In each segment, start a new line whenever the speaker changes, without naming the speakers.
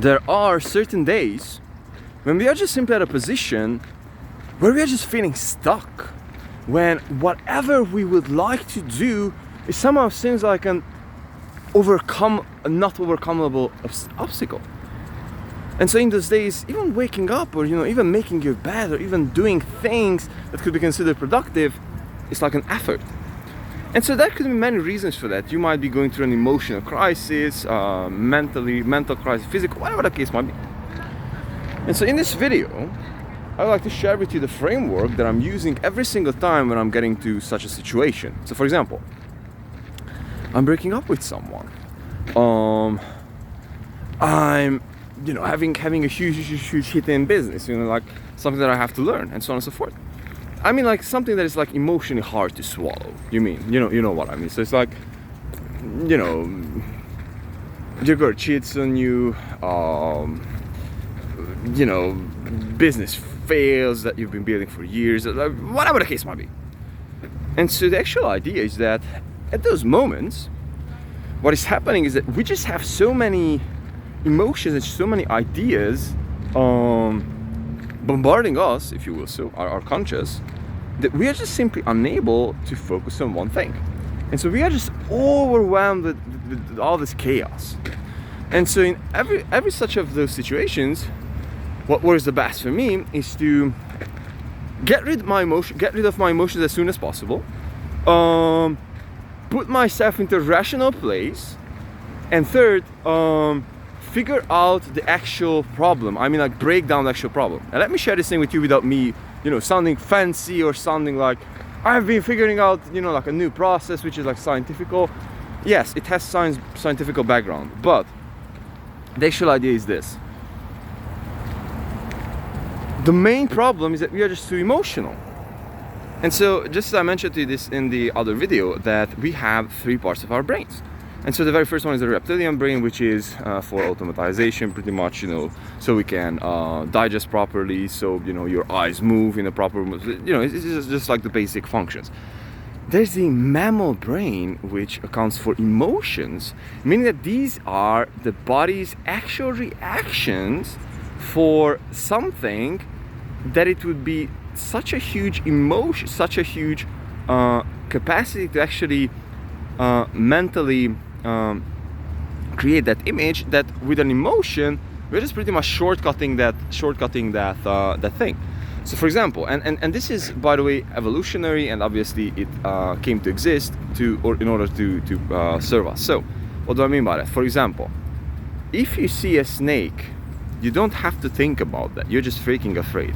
there are certain days when we are just simply at a position where we are just feeling stuck, when whatever we would like to do, it somehow seems like a not overcomable obstacle. And so in those days, even waking up, or even making your bed, or even doing things that could be considered productive, is like an effort. And so there could be many reasons for that. You might be going through an emotional crisis, mental crisis, physical, whatever the case might be. And so in this video, I would like to share with you the framework that I'm using every single time when I'm getting to such a situation. So for example, I'm breaking up with someone. I'm having a huge hit in business, like something that I have to learn, and so on and so forth. I mean, like something that is like emotionally hard to swallow. You know what I mean. So it's like, your girl cheats on you, business fails that you've been building for years, whatever the case might be. And so the actual idea is that at those moments, what is happening is that we just have so many emotions and so many ideas bombarding us, if you will, so our conscious, that we are just simply unable to focus on one thing. And so we are just overwhelmed with all this chaos. And so in every such of those situations, what works the best for me is to get rid of my emotions as soon as possible, put myself into a rational place, and third, figure out the actual problem. I mean, like break down the actual problem. And let me share this thing with you without me, sounding fancy or sounding like I've been figuring out, like a new process which is like scientifical. Yes, it has scientific background, but the actual idea is this. The main problem is that we are just too emotional. And so, just as I mentioned to you this in the other video, that we have 3 parts of our brains. And so the very first one is the reptilian brain, which is for automatization, pretty much, so we can digest properly, so, your eyes move in a proper, it's just like the basic functions. There's the mammal brain, which accounts for emotions, meaning that these are the body's actual reactions for something that it would be such a huge emotion, such a huge capacity to actually mentally create that image, that with an emotion we're just pretty much shortcutting that thing. So for example, and this is, by the way, evolutionary, and obviously it came to exist in order to serve us. So what do I mean by that? For example, if you see a snake, you don't have to think about that, you're just freaking afraid.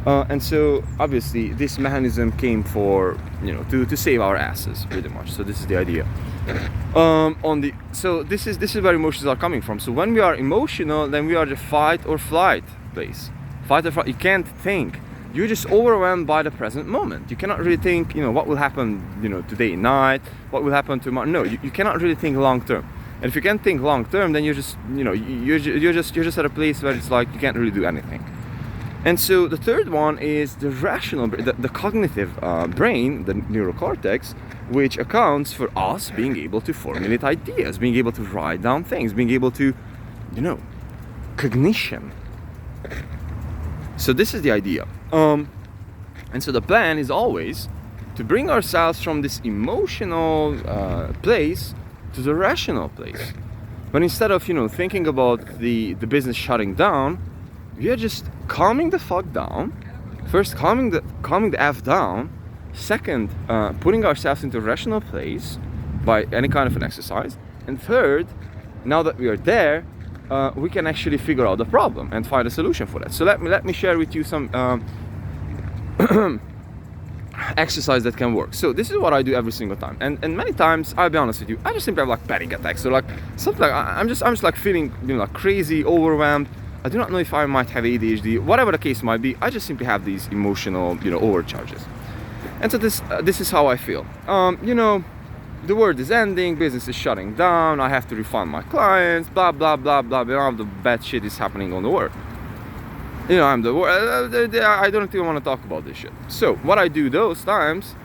And so obviously this mechanism came for, to save our asses, pretty much. So this is the idea. So this is where emotions are coming from. So when we are emotional, then we are the fight or flight place. Fight or flight. You can't think. You're just overwhelmed by the present moment. You cannot really think, what will happen, today night, what will happen tomorrow. No, you cannot really think long term. And if you can't think long term, then you're just, you're just at a place where it's like you can't really do anything. And so the third one is the rational, the cognitive brain, the neurocortex, which accounts for us being able to formulate ideas, being able to write down things, being able to, cognition. So this is the idea. And so the plan is always to bring ourselves from this emotional place to the rational place. But instead of, thinking about the business shutting down, we are just calming the fuck down. First, calming the F down. Second, putting ourselves into a rational place by any kind of an exercise. And third, now that we are there, we can actually figure out the problem and find a solution for that. So let me share with you some exercise that can work. So this is what I do every single time, and many times, I'll be honest with you, I just simply have like panic attacks. So like something like I'm just like feeling like crazy, overwhelmed. I do not know if I might have ADHD, whatever the case might be. I just simply have these emotional overcharges. And so this is how I feel. The world is ending, business is shutting down, I have to refund my clients, blah blah blah blah blah. The bad shit is happening on the world. I'm the world. I don't even want to talk about this shit. So what I do those times,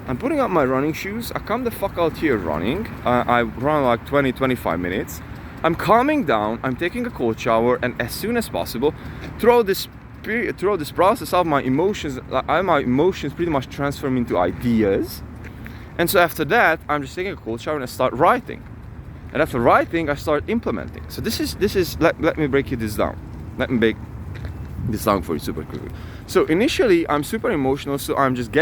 I'm putting up my running shoes. I come the fuck out here running. I run like 20-25 minutes. I'm calming down, I'm taking a cold shower, and as soon as possible, throughout this process of my emotions pretty much transform into ideas. And so after that, I'm just taking a cold shower and I start writing. And after writing, I start implementing. So this is let me break this down. Let me break this down for you super quickly. So initially, I'm super emotional, so I'm just getting